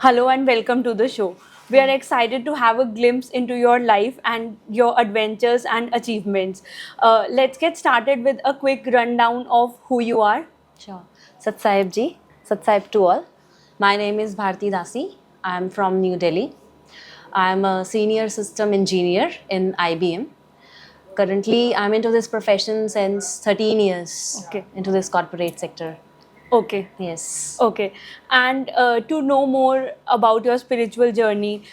Hello and welcome to the show. We are excited to have a glimpse into your life and your adventures and achievements. Let's get started with a quick rundown of who you are. Sure. Sat Sahib ji, Sat Sahib to all. My name is Bharti Dasi. I am from New Delhi. I am a senior system engineer in IBM. Currently, I'm into this profession since 13 years Okay. into this corporate sector. Okay. Yes. Okay. And to know more about your spiritual journey,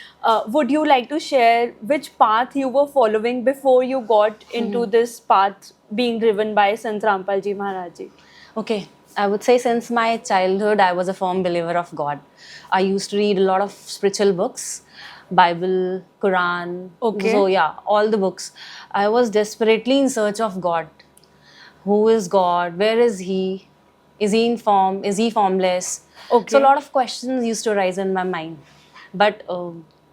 would you like to share which path you were following before you got into this path being driven by Sant Rampal Ji Maharaj ji? Okay. I would say since my childhood, I was a firm believer of God. I used to read a lot of spiritual books, Bible, Quran. Okay. So, yeah, all the books. I was desperately in search of God. Who is God? Where is He? Is He in form? Is He formless? Okay. So, a lot of questions used to arise in my mind. But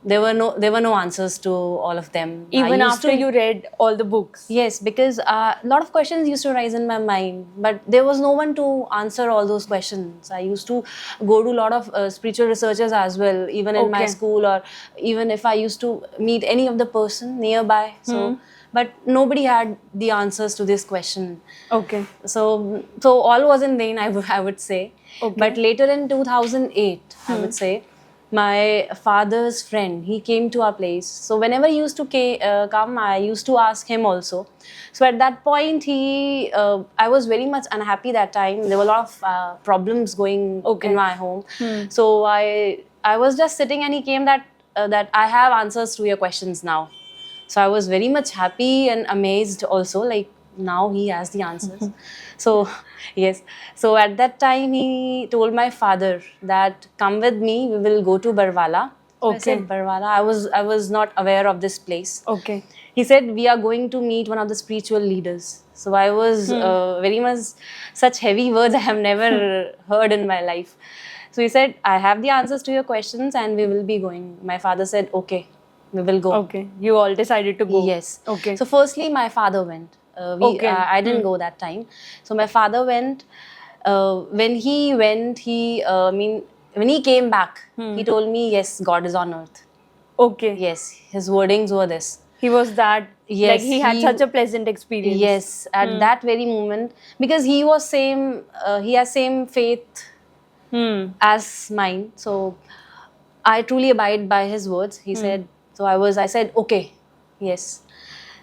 there were no answers to all of them. I Even used after to- you read all the books. Yes, because a lot of questions used to rise in my mind, but there was no one to answer all those questions. I used to go to a lot of spiritual researchers as well, even in my Okay. school, or even if I used to meet any of the person nearby. So, but nobody had the answers to this question. Okay. So all was in vain, I would say. Okay. But later in 2008, I would say, my father's friend, he came to our place. So whenever he used to come, I used to ask him also. So at that point, I was very much unhappy that time. There were a lot of problems going Okay. in my home. So I was just sitting, and he came that I have answers to your questions now. So I was very much happy and amazed also, like now he has the answers. So, yes. So at that time, he told my father that come with me, we will go to Barwala. So I said, Okay. Barwala, I was not aware of this place. Okay. He said, we are going to meet one of the spiritual leaders. So I was very much, such heavy words I have never heard in my life. So he said, I have the answers to your questions and we will be going. My father said, okay, we will go. Okay. You all decided to go. Yes. Okay. So firstly, my father went. Okay. I didn't go that time. So my father went. When he went, when he came back, he told me, yes, God is on earth. Okay. Yes, his wordings were this. He was that, Yes, like he had such a pleasant experience. Yes, at that very moment, because he was same, he has same faith as mine. So I truly abide by his words. He said, so I said, okay, yes.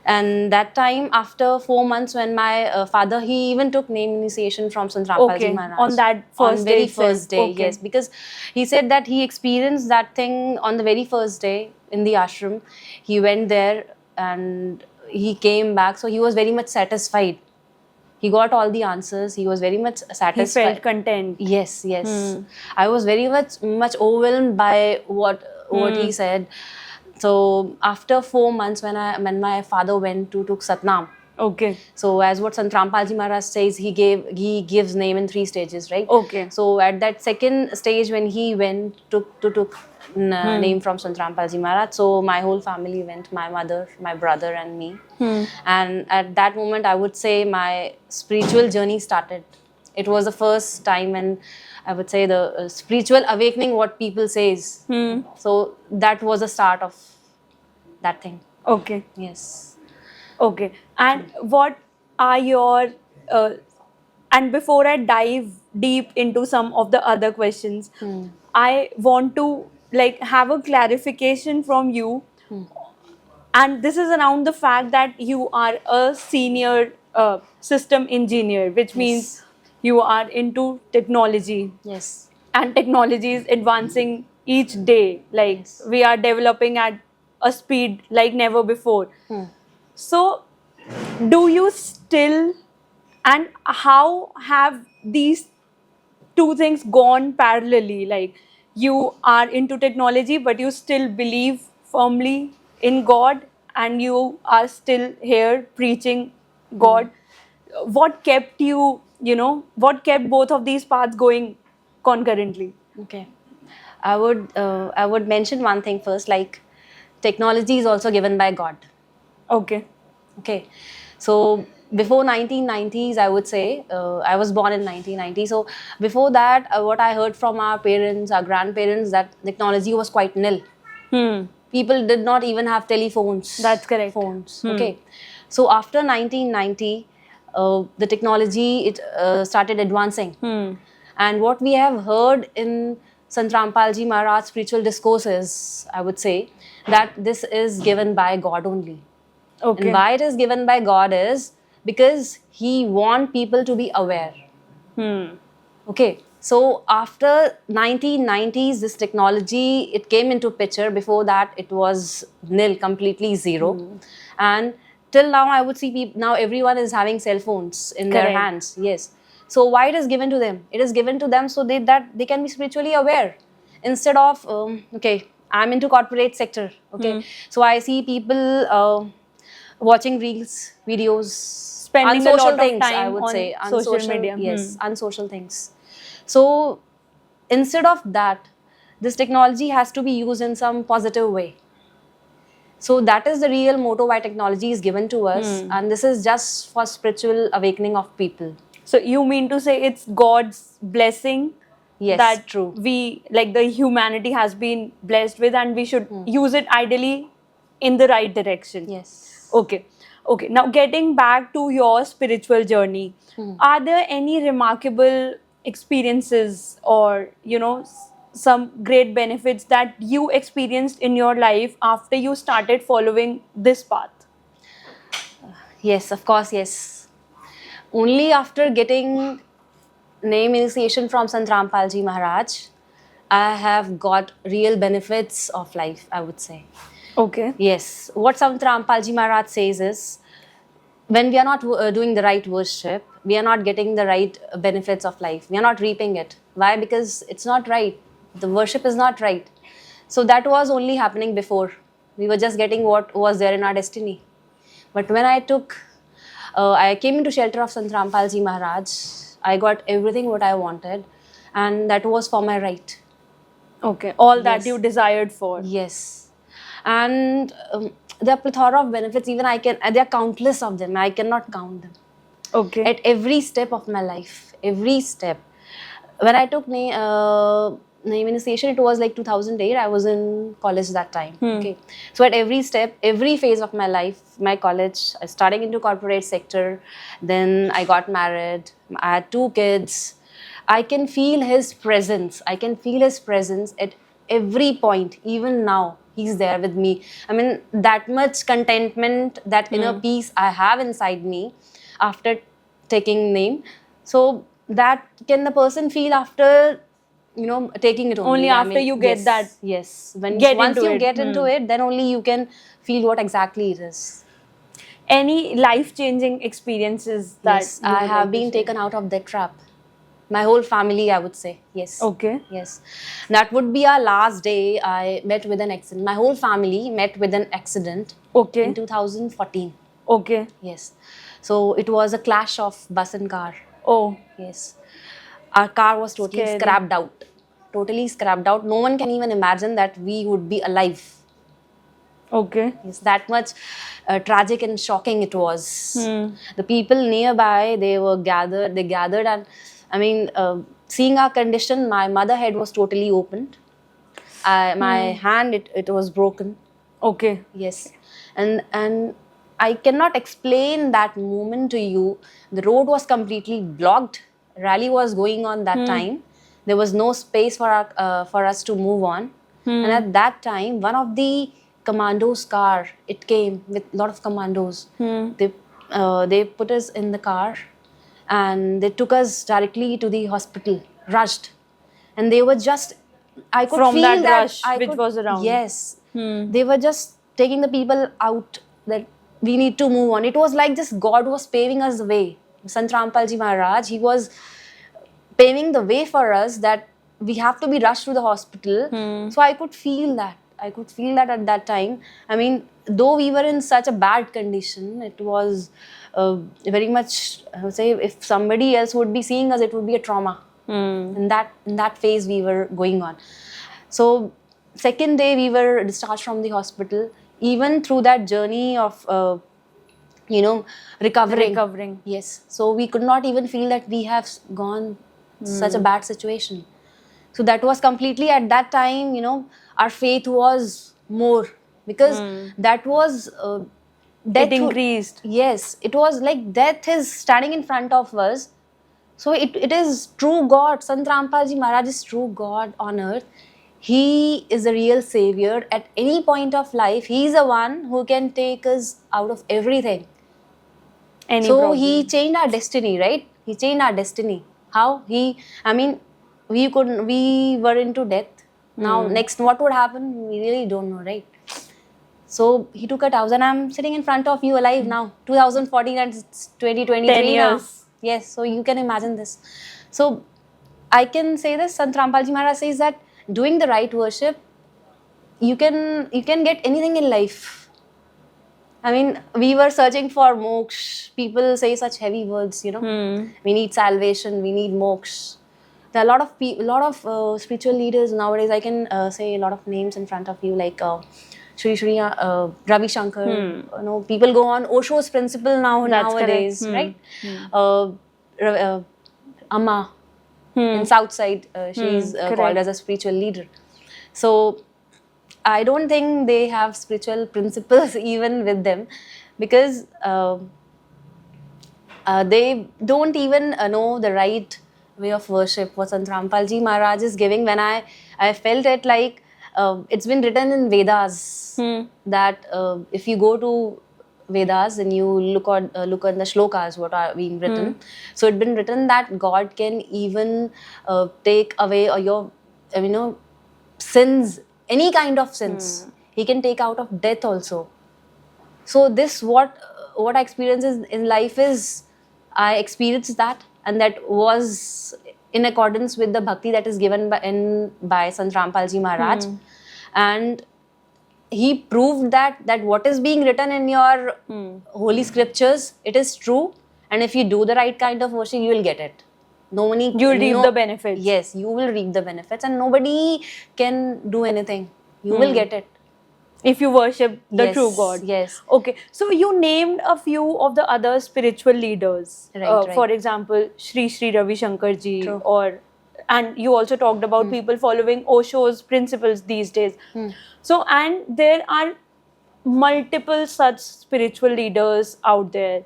And that time, after 4 months, when my father, he even took name initiation from Sant Rampal Ji Okay, Maharaj. on that first on day very itself. first day, Okay. yes. Because he said that he experienced that thing on the very first day in the ashram. He went there and he came back. So he was very much satisfied. He got all the answers. He was very much He satisfied. felt content. Yes, yes. I was very much overwhelmed by what he said. So after 4 months, when my father went to took Satnam. Okay. So as what Sant Rampal Ji Maharaj says, he gives name in 3 stages, right? Okay. So at that second stage, when he went took name from Sant Rampal Ji Maharaj, so my whole family went, my mother, my brother, and me. And at that moment, I would say my spiritual journey started. It was the first time, and I would say the spiritual awakening, what people says. So that was the start of that thing. Okay. Yes. Okay. And what are your and before I dive deep into some of the other questions, I want to like have a clarification from you. And this is around the fact that you are a senior system engineer, which means Yes. you are into technology, Yes. and technology is advancing each day. Like Yes. we are developing at a speed like never before. So, do you still, and how have these two things gone parallelly? Like you are into technology, but you still believe firmly in God, and you are still here preaching God. What kept you, what kept both of these paths going concurrently? Okay. I would mention one thing first, like technology is also given by God. Okay. Okay. So before 1990s, I would say, I was born in 1990. So before that, what I heard from our parents, our grandparents, that technology was quite nil. People did not even have telephones. That's correct. Phones. Okay. So after 1990, the technology started advancing. And what we have heard in Sant Rampal Ji Maharaj spiritual discourses, I would say, that this is given by God only. Okay. And why it is given by God is because He wants people to be aware. Okay. So after 1990s, this technology, it came into picture. Before that, it was nil, completely zero. And till now, I would see now everyone is having cell phones in their Correct. hands. Yes. So why it is given to them? It is given to them so that they can be spiritually aware. Instead of, okay, I'm into corporate sector. Okay. So I see people watching reels, videos, Spending a unsocial lot of things, I time would on say. social media. Yes, unsocial things. So instead of that, this technology has to be used in some positive way. So that is the real motto why technology is given to us, and this is just for spiritual awakening of people. So you mean to say it's God's blessing Yes, that true. we, like the humanity has been blessed with, and we should use it ideally in the right direction. Yes. Okay. Okay. Now getting back to your spiritual journey, are there any remarkable experiences or some great benefits that you experienced in your life after you started following this path? Yes, of course, yes. Only after getting name initiation from Sant Rampal Ji Maharaj, I have got real benefits of life, I would say. Okay. Yes, what Sant Rampal Ji Maharaj says is, when we are not doing the right worship, we are not getting the right benefits of life. We are not reaping it. Why? Because it's not right. The worship is not right. So that was only happening before. We were just getting what was there in our destiny. But when I came into shelter of Sant Rampal Ji Maharaj, I got everything what I wanted, and that was for my right. Okay. All that Yes. you desired for. Yes. And there are plethora of benefits. Even there are countless of them. I cannot count them. Okay. At every step of my life, every step. When I took name initiation, it was like 2008. I was in college that time. Okay. So at every step, every phase of my life, my college, starting into corporate sector, then I got married. I had 2 kids. I can feel his presence. I can feel his presence at every point. Even now, he's there with me. I mean, that much contentment, that inner peace I have inside me after taking name. So that can the person feel after taking it Only I after mean, you get yes, that. yes, once Into you it. get into it, then only you can feel what exactly it is. Any life-changing experiences that Yes, you I would have like to been share? taken out of that trap. My whole family, I would say. Yes. Okay. Yes. That would be our last day. I met with an accident. My whole family met with an accident Okay. in 2014. Okay. Yes. So it was a clash of bus and car. Oh, Yes. Our car was totally Scary. scrapped out. Totally scrapped out. No one can even imagine that we would be alive. okay. Yes, that much tragic and shocking it was. The people nearby, they gathered, and I mean, seeing our condition, my mother head was totally opened. My hand, it was broken. Okay. Yes, and I cannot explain that moment to you. The road was completely blocked. Rally was going on that time. There was no space for us to move on. And at that time, one of the commandos' car, it came with a lot of commandos. They put us in the car, and they took us directly to the hospital. Rushed, and they were just. I could From feel that rush which was around. Yes, they were just taking the people out, that we need to move on. It was like just God was paving us the way. Sant Rampal Ji Maharaj, he was paving the way for us, that we have to be rushed to the hospital. So I could feel that. I could feel that at that time. I mean, though we were in such a bad condition, it was very much, I would say, if somebody else would be seeing us, it would be a trauma. In that phase we were going on. So second day we were discharged from the hospital. Even through that journey of recovering. Yes. So we could not even feel that we have gone such a bad situation. So that was completely at that time, our faith was more, because that was death. It increased. Yes, it was like death is standing in front of us. So it is true God. Sant Rampal Ji Maharaj is true God on earth. He is a real savior. At any point of life, he is the one who can take us out of everything. Any So problem. he changed our destiny, right? He changed our destiny. How? We were into death. Now, next, what would happen? We really don't know, right? So he took us out, and I'm sitting in front of you alive now. 2014 and it's 2023 10 now. years. Yes, so you can imagine this. So I can say this, Sant Rampal Ji Maharaj says that doing the right worship, you can get anything in life. I mean, we were searching for moksha. People say such heavy words, We need salvation, we need moksha. There are a lot of spiritual leaders nowadays. I can say a lot of names in front of you, like Shri Ravi Shankar. People go on Osho's principle nowadays, right? Amma in Southside, she's called as a spiritual leader. So I don't think they have spiritual principles even with them, because they don't even know the right way of worship. What Sant Rampal Ji Maharaj is giving, when I felt it like it's been written in Vedas, that if you go to Vedas and you look on the shlokas what are being written, so it's been written that God can even take away your sins, any kind of sins. He can take out of death also. So this what I experience in life is, I experienced that, and that was in accordance with the bhakti that is given by Sant Rampal Ji Maharaj. And he proved that what is being written in your holy scriptures, it is true, and if you do the right kind of worship, you will get it. You'll reap the benefits. Yes, you will reap the benefits, and nobody can do anything. You will get it. If you worship the true God. Yes. Okay. So you named a few of the other spiritual leaders. Right. For example, Sri Ravi Shankar Ji. True. And you also talked about people following Osho's principles these days. So, and there are multiple such spiritual leaders out there.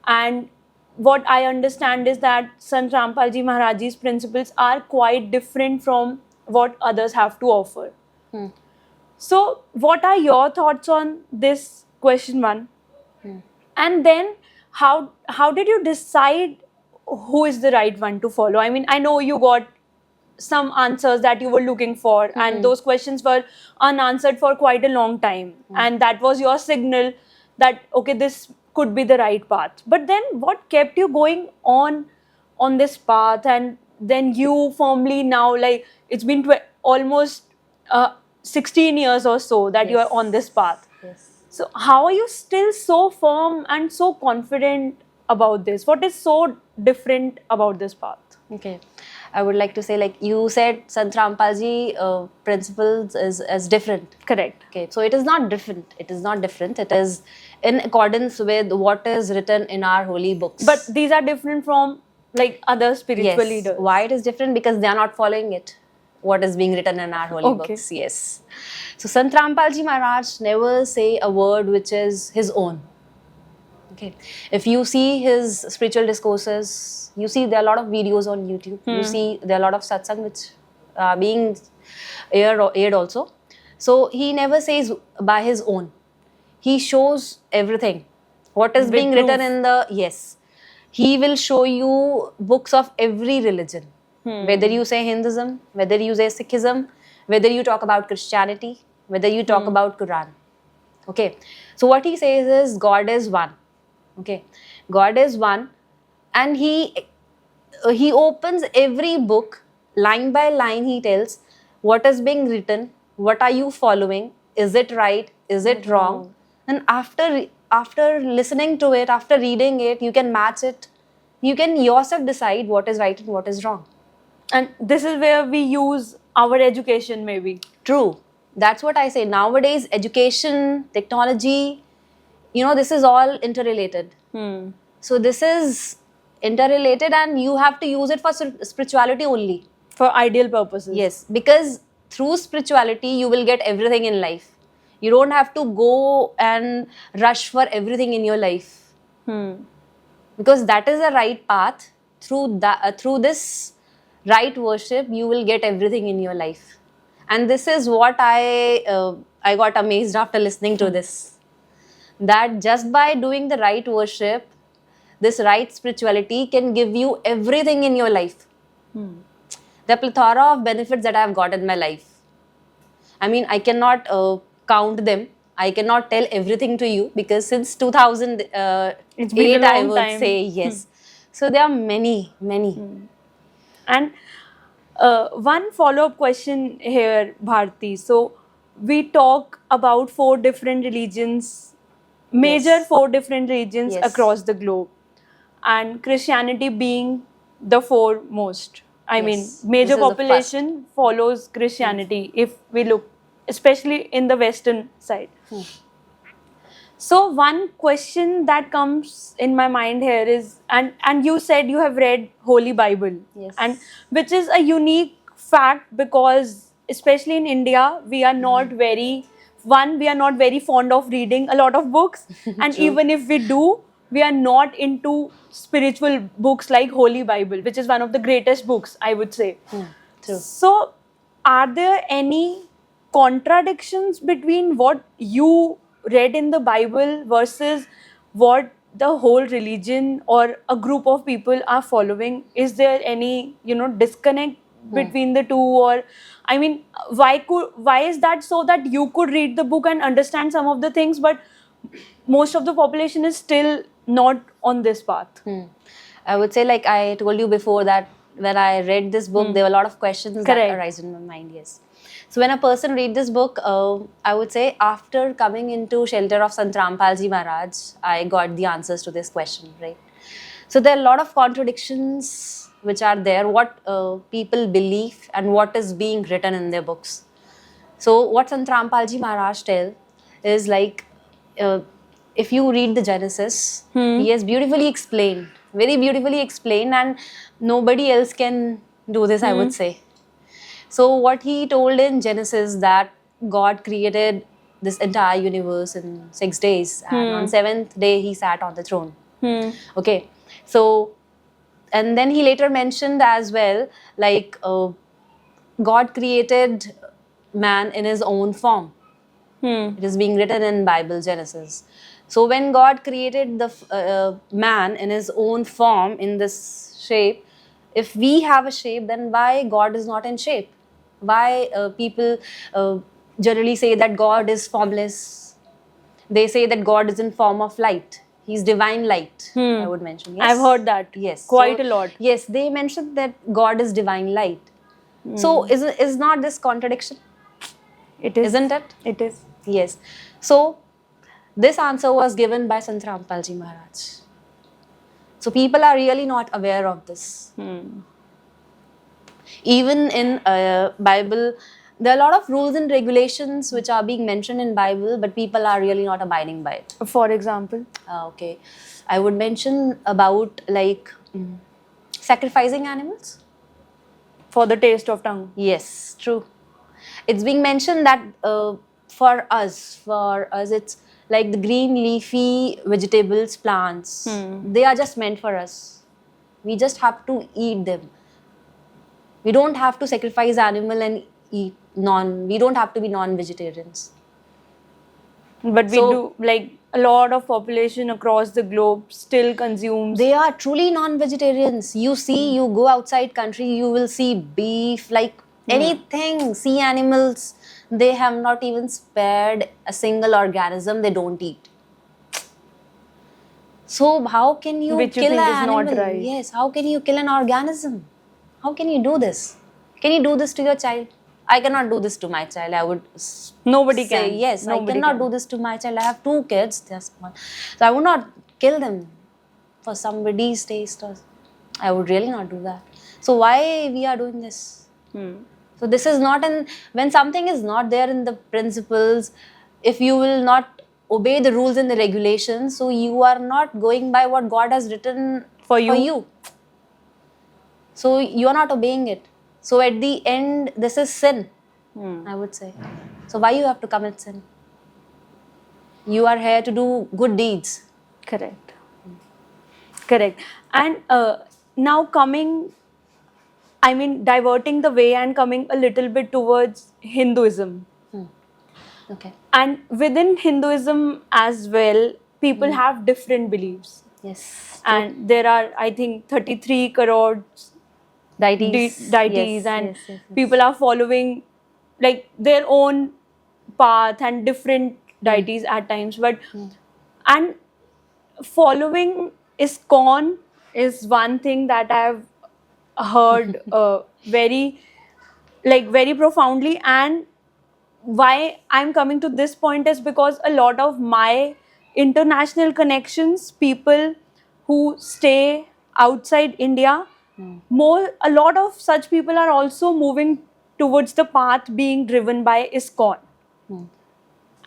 And what I understand is that Sant Rampal Ji Maharaj's principles are quite different from what others have to offer. So, what are your thoughts on this question one? And then, how did you decide who is the right one to follow? I mean, I know you got some answers that you were looking for, and those questions were unanswered for quite a long time, and that was your signal that okay, this could be the right path. But then, what kept you going on this path, and then you firmly now, like it's been almost 16 years or so that you are on this path. Yes. So how are you still so firm and so confident about this? What is so different about this path? Okay. I would like to say, like you said, Sant Rampal Ji principles is different. Correct. Okay. So it is not different. It is not different. It is in accordance with what is written in our holy books. But these are different from like other spiritual leaders. Why it is different? Because they are not following it. What is being written in our holy books. Yes. So Sant Rampal Ji Maharaj never say a word which is his own. Okay. If you see his spiritual discourses, you see there are a lot of videos on YouTube. You see there are a lot of satsang which are being aired also. So he never says by his own. He shows everything. What is being written in the... Yes. He will show you books of every religion. Whether you say Hinduism, whether you say Sikhism, whether you talk about Christianity, whether you talk about Quran. Okay. So what he says is God is one. Okay. God is one, and he opens every book line by line. He tells what is being written, what are you following, is it right, is it wrong, and after listening to it, after reading it, you can match it. You can yourself decide what is right and what is wrong. And this is where we use our education, maybe. True. That's what I say. Nowadays, education, technology this is all interrelated. So this is interrelated, and you have to use it for spirituality only. For ideal purposes. Yes, because through spirituality you will get everything in life. You don't have to go and rush for everything in your life, because that is the right path. Through this right worship, you will get everything in your life. And this is what I got amazed after listening to this, that just by doing the right worship, this right spirituality can give you everything in your life. The plethora of benefits that I have got in my life, I mean, I cannot count them. I cannot tell everything to you, because since 2008, It's been a I long would time. say, yes. So there are many. And one follow-up question here, Bharti. So we talk about 4 different religions, major Yes. 4 different religions Yes. across the globe, and Christianity being the foremost. I mean, Yes. major This is the population follows Christianity if we look, especially in the Western side. So one question that comes in my mind here is, and you said you have read Holy Bible, Yes. and which is a unique fact, because especially in India we are not very fond of reading a lot of books, and True. even if we do, we are not into spiritual books like Holy Bible, which is one of the greatest books, I would say. True. So, are there any contradictions between what you read in the Bible versus what the whole religion or a group of people are following? Is there any, disconnect between the two? Or, I mean, why is that so that you could read the book and understand some of the things, but most of the population is still not on this path? I would say, like I told you before, that when I read this book, there were a lot of questions that Correct. arise in my mind. Yes. So when a person read this book, I would say after coming into shelter of Sant Rampal Ji Maharaj, I got the answers to this question, right? So there are a lot of contradictions which are there, what people believe and what is being written in their books. So what Sant Rampal Ji Maharaj tell is like, if you read the Genesis, he has beautifully explained, very beautifully explained, and nobody else can do this, I would say. So what he told in Genesis, that God created this entire universe in 6 days, and on 7th day he sat on the throne. Okay, so, and then he later mentioned as well, like God created man in his own form. It is being written in Bible, Genesis. So when God created the man in his own form, in this shape, if we have a shape, then why God is not in shape? Why people generally say that God is formless? They say that God is in form of light. He's divine light, I would mention. Yes? I've heard that. Yes. Quite So, a lot. Yes, they mentioned that God is divine light. So is not this contradiction? It is. Isn't it? It is. Yes. So this answer was given by Sant Rampal Ji Maharaj. So people are really not aware of this. Even in Bible, there are a lot of rules and regulations which are being mentioned in Bible, but people are really not abiding by it. For example? Okay. I would mention about like sacrificing animals. For the taste of tongue. Yes, true. It's being mentioned that for us, it's like the green leafy vegetables, plants. They are just meant for us. We just have to eat them. We don't have to sacrifice animal and eat we don't have to be non-vegetarians. But we do, like a lot of population across the globe still consumes. They are truly non-vegetarians. You see, you go outside country, you will see beef, like anything, sea animals. They have not even spared a single organism they don't eat. So how can you Which you kill think an is animal? not right. Yes, how can you kill an organism? How can you do this? Can you do this to your child? I cannot do this to my child. I would Nobody say, can. yes, Nobody I cannot can. do this to my child. I have 2 kids, they're small. So I would not kill them for somebody's taste. Or I would really not do that. So why we are doing this? So this is not when something is not there in the principles, if you will not obey the rules and the regulations, so you are not going by what God has written For you. So you are not obeying it. So at the end, this is sin, I would say. So why you have to commit sin? You are here to do good deeds. Correct. Correct. And now diverting the way and coming a little bit towards Hinduism. Okay. And within Hinduism as well, people have different beliefs. Yes. And there are, I think, 33 crores Deities. deities, Yes, and yes, yes, yes. people are following like their own path and different deities at times. But and following ISKCON is one thing that I've heard very profoundly. And why I'm coming to this point is because a lot of my international connections, people who stay outside India, a lot of such people are also moving towards the path being driven by ISKCON.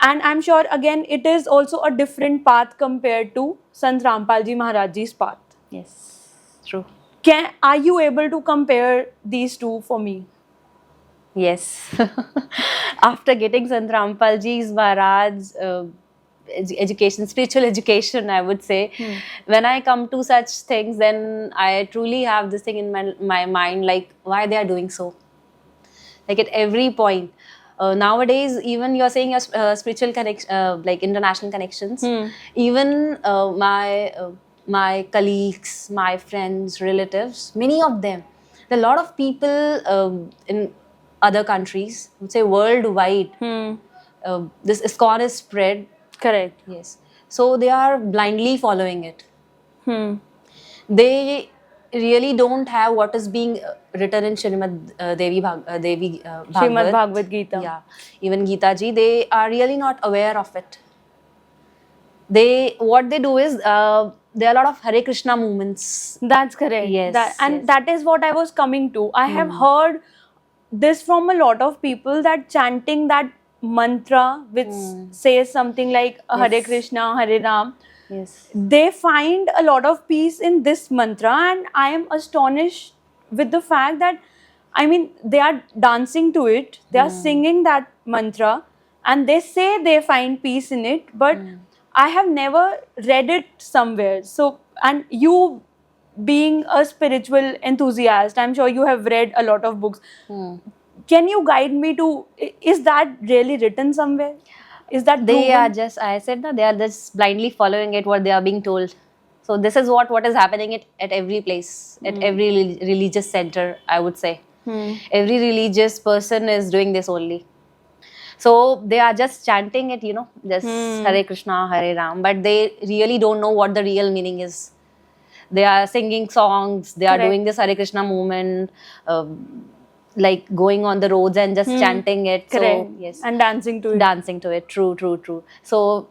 And I'm sure again it is also a different path compared to Sant Rampal Ji Maharaj's path. Yes. True. Are you able to compare these two for me? Yes. After getting Sant Rampal Ji Maharaj education, spiritual education, I would say, when I come to such things, then I truly have this thing in my mind, like why they are doing so. Like at every point. Nowadays, even you're saying your spiritual connection, like international connections, even my colleagues, my friends, relatives, many of them, there are a lot of people in other countries, I would say worldwide, this ISKCON is spread. Correct. Yes. So they are blindly following it. They really don't have what is being written in Srimad Srimad Bhagavad. Bhagavad Gita. Yeah. Even Gita ji, they are really not aware of it. What they do is, there are a lot of Hare Krishna movements. That's correct. Yes, yes. That is what I was coming to. I have heard this from a lot of people, that chanting that mantra which says something like Hare Yes. Krishna, Hare Ram, Yes. they find a lot of peace in this mantra. And I am astonished with the fact that, they are dancing to it, they are singing that mantra, and they say they find peace in it, but I have never read it somewhere. So, and you being a spiritual enthusiast, I'm sure you have read a lot of books. Can you guide me to, is that really written somewhere? Is that They proven? are just, I said that they are just blindly following it, what they are being told. So this is what is happening at every place, at every religious center, I would say. Every religious person is doing this only. So they are just chanting it, just Hare Krishna, Hare Ram, but they really don't know what the real meaning is. They are singing songs, they are Correct. doing this Hare Krishna movement, like going on the roads and just chanting it. Correct. So yes, And dancing to it. dancing to it. True. So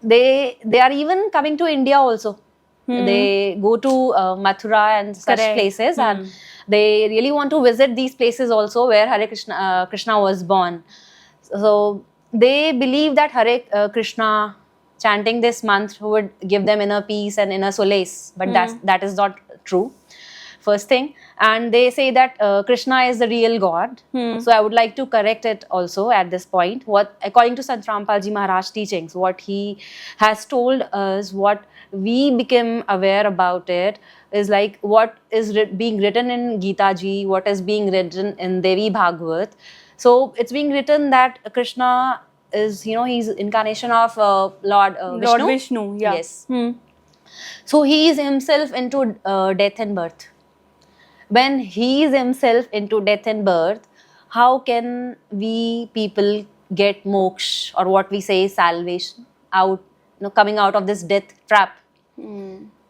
they are even coming to India also. They go to Mathura and such Correct. places, and they really want to visit these places also where Hare Krishna was born. So they believe that Hare Krishna, chanting this mantra, would give them inner peace and inner solace, but that is not true. First thing. And they say that Krishna is the real God. So I would like to correct it also at this point. What, according to Sant Rampal Ji Maharaj teachings, what he has told us, what we became aware about it, is like what is being written in Gita ji, what is being written in Devi Bhagavad. So it's being written that Krishna is, he's incarnation of Lord Vishnu. Lord Vishnu, yeah. Yes. So he is himself into death and birth. When he is himself into death and birth, how can we people get moksha, or what we say salvation, out, coming out of this death trap?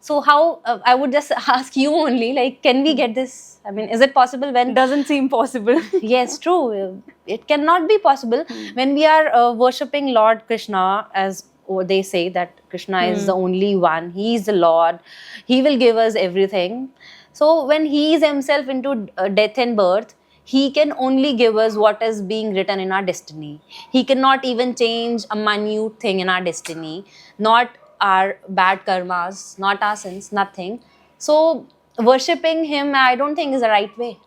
So how, I would just ask you only, like, can we get this? Is it possible when... Doesn't seem possible. Yes, true. It cannot be possible when we are worshipping Lord Krishna, as they say that Krishna is the only one. He is the Lord. He will give us everything. So when he is himself into death and birth, He can only give us what is being written in our destiny. He cannot even change a minute thing in our destiny, not our bad karmas, not our sins, nothing. So, worshipping him, I don't think is the right way.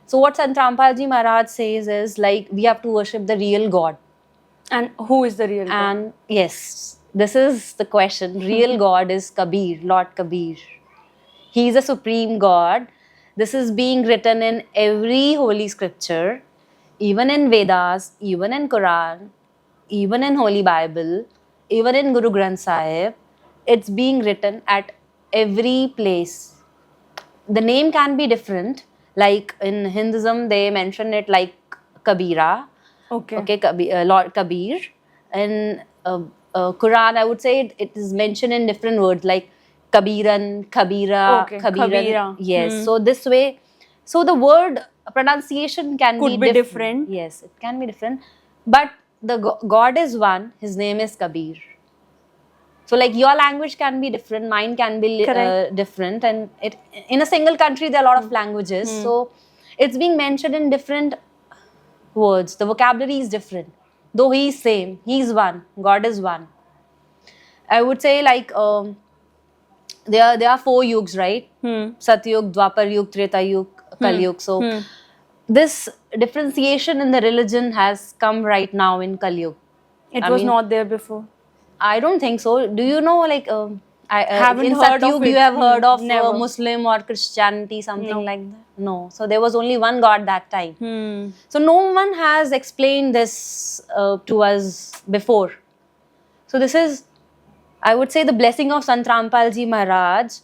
So, what Sant Rampal Ji Maharaj says is like we have to worship the real God. And who is the real God? And yes, this is the question. Real God is Kabir, Lord Kabir. He is a supreme God. This is being written in every holy scripture, even in Vedas, even in Quran, even in Holy Bible, even in Guru Granth Sahib. It's being written at every place. The name can be different. Like in Hinduism, they mention it like Kabira. Okay. Lord Kabir. In Quran, I would say it is mentioned in different words like Kabiran, Kabira, Okay, Kabiran. Kabira. Yes. So this way, so the word pronunciation can Could be different. Yes, it can be different. But the God is one. His name is Kabir. So like your language can be different, mine can be Correct. different, and it in a single country there are a lot of languages. So it's being mentioned in different words. The vocabulary is different, though he is same. He is one. God is one. I would say like there are four yugs, right? Satyug, Dwapar Yug, Treta Yug, Kali Yug. So this differentiation in the religion has come right now in Kali Yug. It I was mean, not there before. I don't think so. Do you know like Haven't in heard of Satyug it. you have heard of Never. Muslim or Christianity, something No. like that? No. So there was only one God that time. So no one has explained this to us before. So this is, I would say, the blessing of Sant Rampal Ji Maharaj.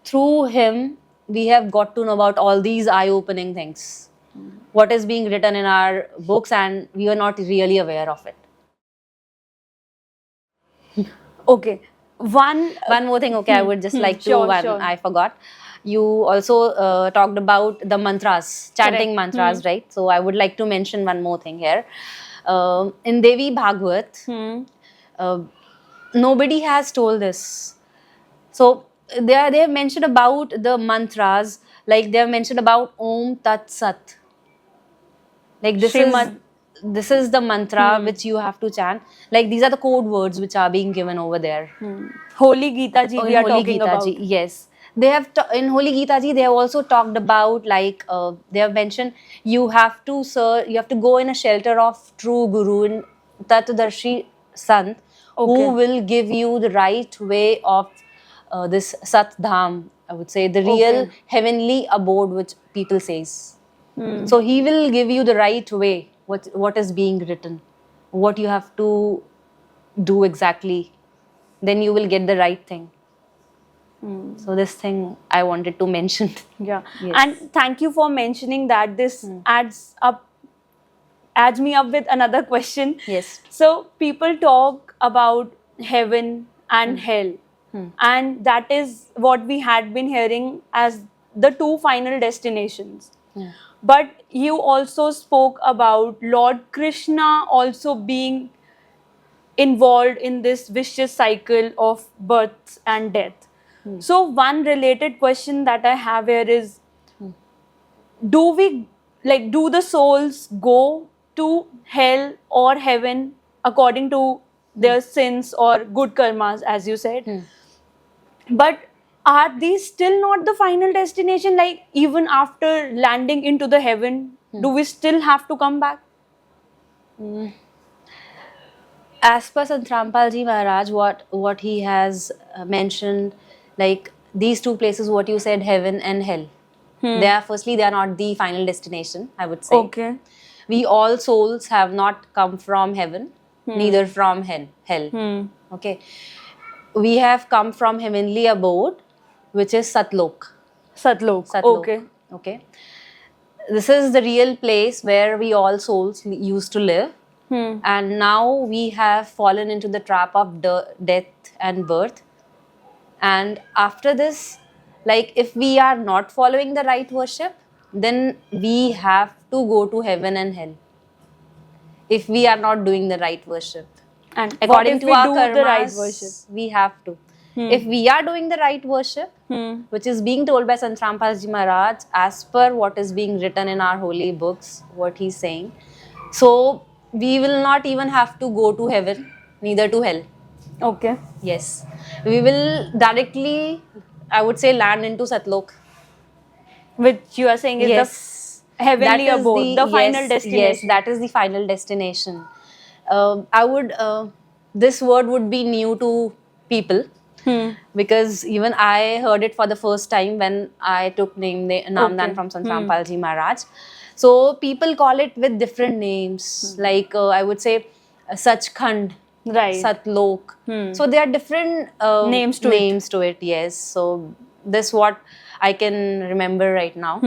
Through him, we have got to know about all these eye-opening things. What is being written in our books, and we are not really aware of it. Okay. One more thing, okay, I would just like to Sure, one sure. I forgot. You also talked about the mantras, chanting Correct. mantras, right? So I would like to mention one more thing here. In Devi Bhagwat, nobody has told this. So they have mentioned about the mantras, like they have mentioned about Om Tat Sat. Like Srimad. this is the mantra which you have to chant. Like these are the code words which are being given over there. Holy Gita Ji Oh, we in are Holy talking Gita about. Ji, yes. They have in Holy Gita Ji, they have also talked about like they have mentioned you have to go in a shelter of true Guru in Tatdarshi Sant, Okay. who will give you the right way of this Sat Dham. I would say the real Okay. heavenly abode which people says. So he will give you the right way. What is being written, what you have to do exactly. Then you will get the right thing. So this thing I wanted to mention. Yeah. Yes. And thank you for mentioning that. This adds me up with another question. Yes. So people talk about heaven and hell. And that is what we had been hearing as the two final destinations. But you also spoke about Lord Krishna also being involved in this vicious cycle of birth and death. So one related question that I have here is, do the souls go to hell or heaven according to their sins or good karmas, as you said? But are these still not the final destination? Like even after landing into the heaven, do we still have to come back? As per Sant Rampal Ji Maharaj, what he has mentioned, like these two places, what you said, heaven and hell. They are not the final destination, I would say. Okay. We all souls have not come from heaven, neither from hell. Okay. We have come from heavenly abode, which is Satlok. Satlok. Satlok. Okay. Okay. This is the real place where we all souls used to live. And now we have fallen into the trap of death and birth. And after this, like if we are not following the right worship, then we have to go to heaven and hell. If we are not doing the right worship. And According what if to we our do karmas, the right worship? we have to. If we are doing the right worship, which is being told by Sant Rampal Ji Maharaj, as per what is being written in our holy books, what he's saying, so we will not even have to go to heaven, neither to hell. Okay. Yes. We will directly, I would say, land into Satlok. Which you are saying is Yes. the heavenly That is abode, the final yes, destination. yes, that is the final destination. I would, this word would be new to people because even I heard it for the first time when I took Namdan Okay. from Sant Rampal Ji Maharaj. So people call it with different names, like I would say Sachkhand, Right. Satlok. So there are different Names to it. names to it. Yes. So this what I can remember right now.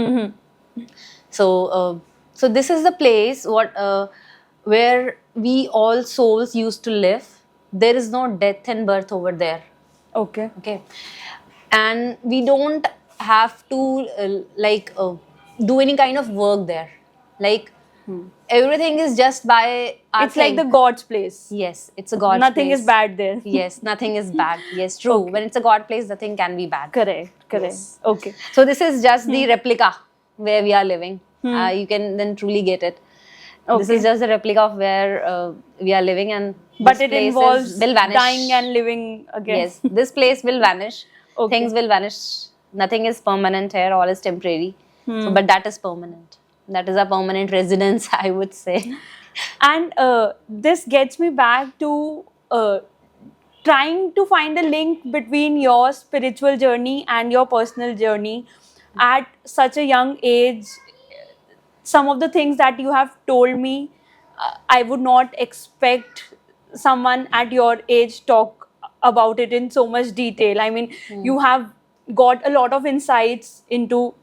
So, so this is the place where we all souls used to live. There is no death and birth over there. Okay. Okay, and we don't have to do any kind of work there. Like everything is just by our It's like the thing. God's place. Yes, it's a God's Nothing place. is bad there. Yes, nothing is bad. Yes, true. Okay. When it's a God place, nothing can be bad. Correct. Yes. Okay. So this is just the replica where we are living. You can then truly get it. This Okay. is just the replica of where we are living, and But this it place involves will vanish. dying and living again. Yes, this place will vanish. Okay. Things will vanish. Nothing is permanent here. All is temporary. So, but that is permanent. That is a permanent residence, I would say. And this gets me back to trying to find a link between your spiritual journey and your personal journey at such a young age. Some of the things that you have told me, I would not expect someone at your age talk about it in so much detail. I mean, you have got a lot of insights into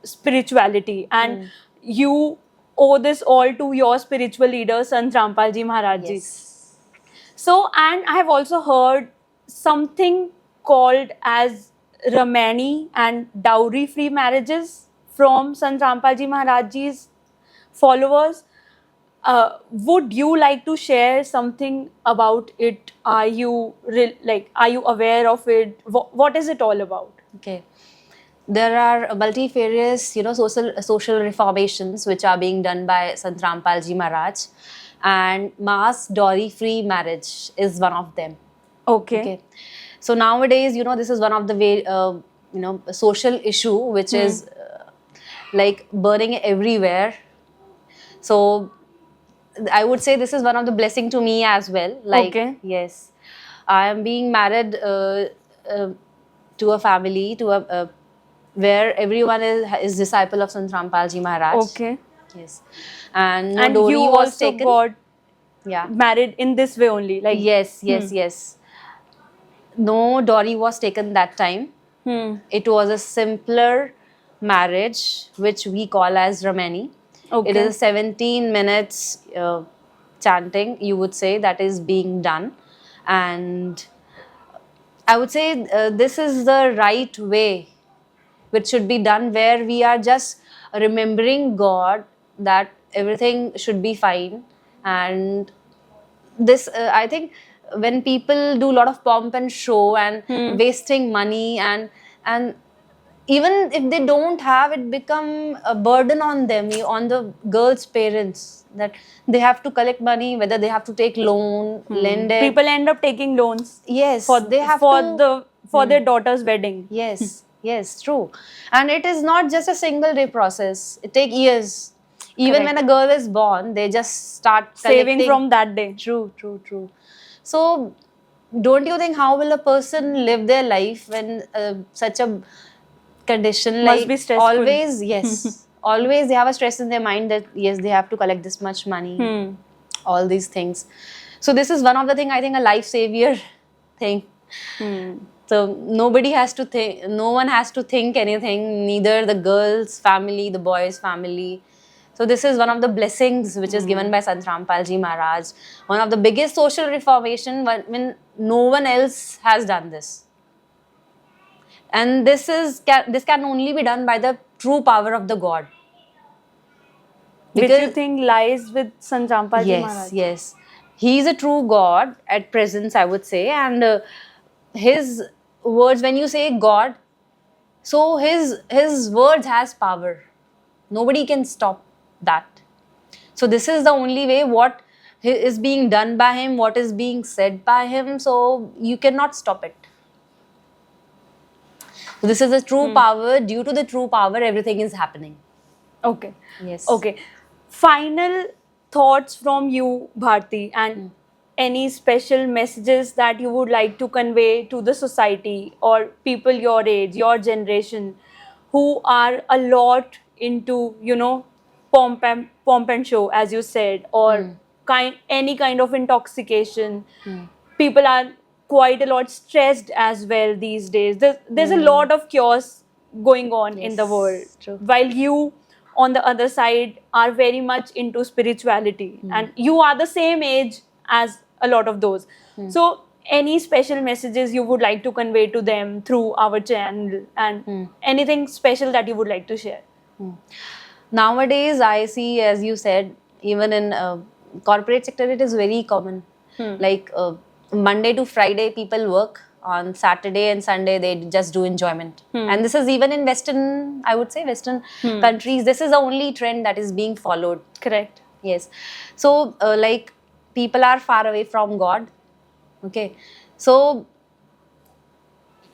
spirituality, and you owe this all to your spiritual leader, Sant Rampal Ji Maharaj Ji. Yes. So, and I have also heard something called as Ramani and dowry-free marriages from Sant Rampal Ji Maharaj Ji's followers. Would you like to share something about it? Are you are you aware of it? What is it all about? Okay. There are multifarious, social reformations which are being done by Sant Rampal Ji Maharaj, and mass dowry-free marriage is one of them. Okay. Okay. So nowadays, this is one of the way, social issue which is like burning everywhere. So I would say this is one of the blessing to me as well. Like, Okay. yes, I am being married to a family, where everyone is disciple of Sant Rampal Ji Maharaj. Okay. Yes, and no And dowry you was also taken. got Yeah. married in this way only, like Yes, yes. No dowry was taken that time. It was a simpler marriage, which we call as Ramani. Okay. It is 17 minutes chanting, you would say, that is being done. And I would say this is the right way which should be done, where we are just remembering God, that everything should be fine. And this, I think, when people do a lot of pomp and show and wasting money, and even if they don't have, it become a burden on them, on the girl's parents, that they have to collect money, whether they have to take loan, lend it. people end up taking loans Yes, they have for their daughter's wedding. Yes, yes, true. And it is not just a single day process. It takes years. Even Correct. when a girl is born, they just start Saving collecting. from that day. True. So, don't you think how will a person live their life when such a condition, Must like be stressful. always, yes, always they have a stress in their mind that yes, they have to collect this much money, all these things. So this is one of the thing, I think, a life savior thing. So nobody has to think, no one has to think anything, neither the girl's family, the boy's family. So this is one of the blessings which is given by Sant Rampal Ji Maharaj. One of the biggest social reformation when no one else has done this. And this can only be done by the true power of the God. Which you think lies with Sant Rampal Ji Maharaj? Yes. He is a true God at presence, I would say, and his words, when you say God, so his words has power. Nobody can stop that. So this is the only way what is being done by him, what is being said by him, so you cannot stop it. So this is the true power. Due to the true power, everything is happening. Okay. Yes. Okay. Final thoughts from you, Bharti, and any special messages that you would like to convey to the society or people your age, your generation, who are a lot into, pomp and show, as you said, or any kind of intoxication. People are quite a lot stressed as well these days. There's a lot of chaos going on in the Yes, world, true. while you on the other side are very much into spirituality, and you are the same age as a lot of those. So any special messages you would like to convey to them through our channel, and anything special that you would like to share? Nowadays, I see, as you said, even in corporate sector, it is very common. Like Monday to Friday, people work. On Saturday and Sunday, they just do enjoyment. And this is even in Western, I would say, Western countries. This is the only trend that is being followed. Correct. Yes. So, like, people are far away from God. Okay. So,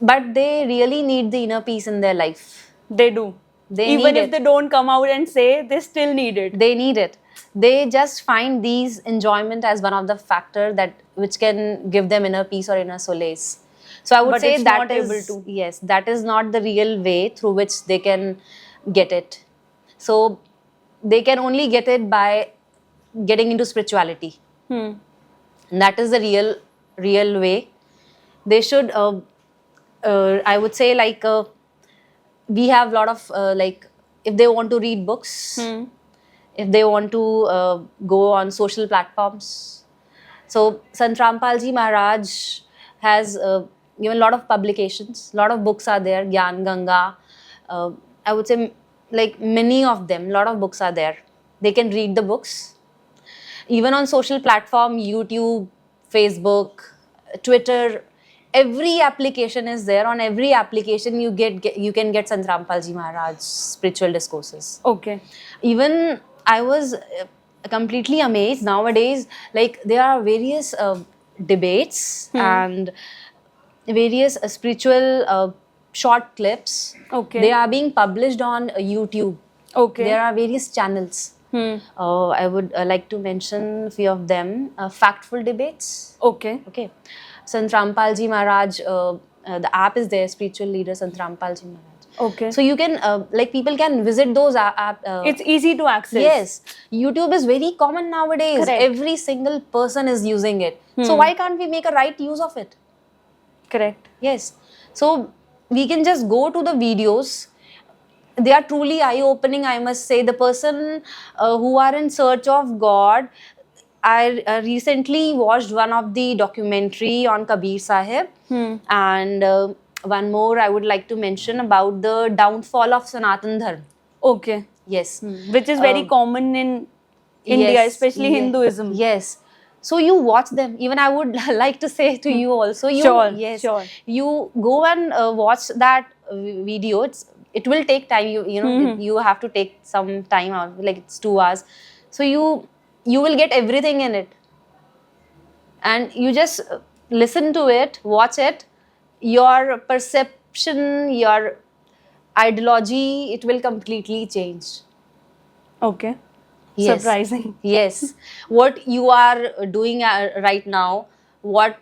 but they really need the inner peace in their life. They do. They Even need if it. they don't come out and say, they still need it. They need it. They just find these enjoyment as one of the factor that which can give them inner peace or inner solace. So I would But say it's that not is, able to. yes, that is not the real way through which they can get it. So they can only get it by getting into spirituality. And that is the real way. They should I would say, like, we have a lot of like, if they want to read books, if they want to go on social platforms. So Sant Rampal Ji Maharaj has given a lot of publications, a lot of books are there, Gyan Ganga. I would say, like, many of them, a lot of books are there. They can read the books. Even on social platform, YouTube, Facebook, Twitter, every application is there. On every application, you can get Sant Rampal Ji Maharaj spiritual discourses. Okay. Even I was completely amazed nowadays. Like, there are various debates and various spiritual short clips. Okay. They are being published on YouTube. Okay. There are various channels. I would like to mention a few of them. Factful debates. Okay. Okay. Sant Rampal Ji Maharaj, the app is there, spiritual leader Sant Rampal Ji Maharaj. Okay. So you can, like, people can visit those app. It's easy to access. Yes. YouTube is very common nowadays. Correct. Every single person is using it. So why can't we make a right use of it? Correct. Yes. So we can just go to the videos. They are truly eye-opening, I must say. The person who are in search of God, I recently watched one of the documentary on Kabir Sahib, and one more I would like to mention about the downfall of Sanatan Dharma. Okay. Yes. Which is very common in India, Yes, especially Hinduism. Yes. So you watch them. Even I would like to say to you also. Sure, Yes. sure. You go and watch that video. It will take time. You know you have to take some time out. Like, it's 2 hours. So you will get everything in it, and you just listen to it, watch it. Your perception, your ideology, it will completely change. Okay. Yes. Surprising. Yes. What you are doing right now, what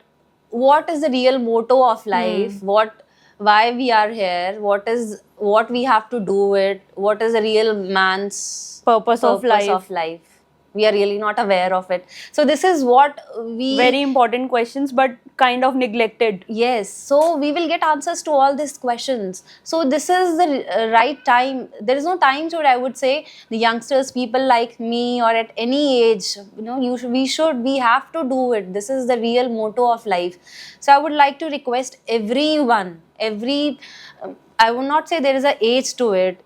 is the real motto of life? Why we are here? What we have to do it? What is the real man's Purpose of life. We are really not aware of it. So this is what we... Very important questions, but kind of neglected. Yes, so we will get answers to all these questions. So this is the right time. There is no time to it, I would say. The youngsters, people like me, or at any age, we have to do it. This is the real motto of life. So I would like to request everyone, I would not say there is an age to it.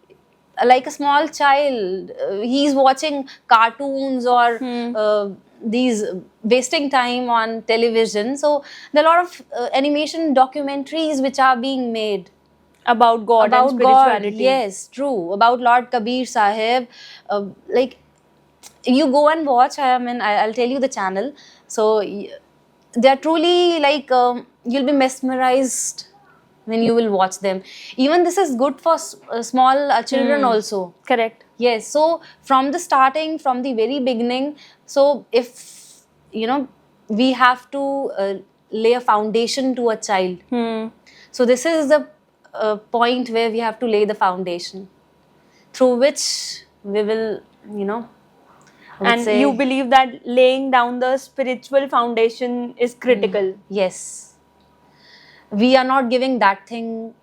Like a small child, he's watching cartoons or these wasting time on television. So there are a lot of animation documentaries which are being made About God and about spirituality. God. Yes, true. About Lord Kabir Sahib. Like, you go and watch. I mean, I'll tell you the channel. So they are truly like, you'll be mesmerized when you will watch them. Even this is good for small children also. Correct. Yes. So from the starting, from the very beginning. So if we have to lay a foundation to a child. So this is the point where we have to lay the foundation, through which we will, I would And say, you believe that laying down the spiritual foundation is critical. yes, we are not giving that thing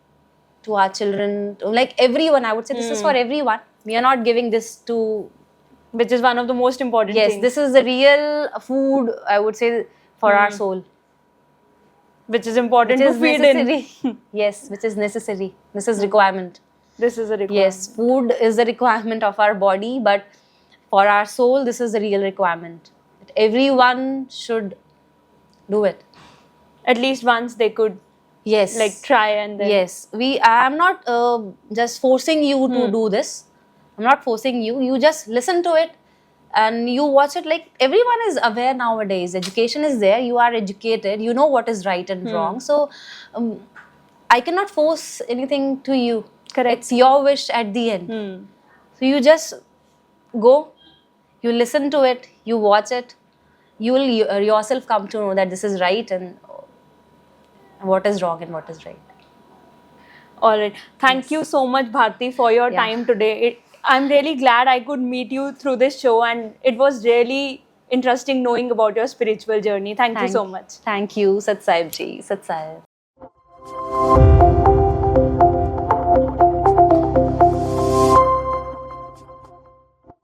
to our children, like everyone. I would say this is for everyone. We are not giving this to. Which is one of the most important Yes, things. this is the real food, I would say, for our soul. Which is important Which to is feed necessary. in. Yes, which is necessary. This is requirement. This is a requirement. Yes, food is the requirement of our body, but for our soul, this is the real requirement. That everyone should do it. At least once they could Yes. like try and then. Yes. I am not just forcing you to do this. I'm not forcing you. You just listen to it and you watch it. Like, everyone is aware nowadays. Education is there. You are educated. You know what is right and wrong. So I cannot force anything to you. Correct. It's your wish at the end. So you just go, you listen to it, you watch it. You will yourself come to know that this is right and what is wrong and what is right. All right. Thank you so much, Bharti, for your time today. I'm really glad I could meet you through this show, and it was really interesting knowing about your spiritual journey. Thank you so much. Thank you, Sat Sahib ji. Sat Sahib.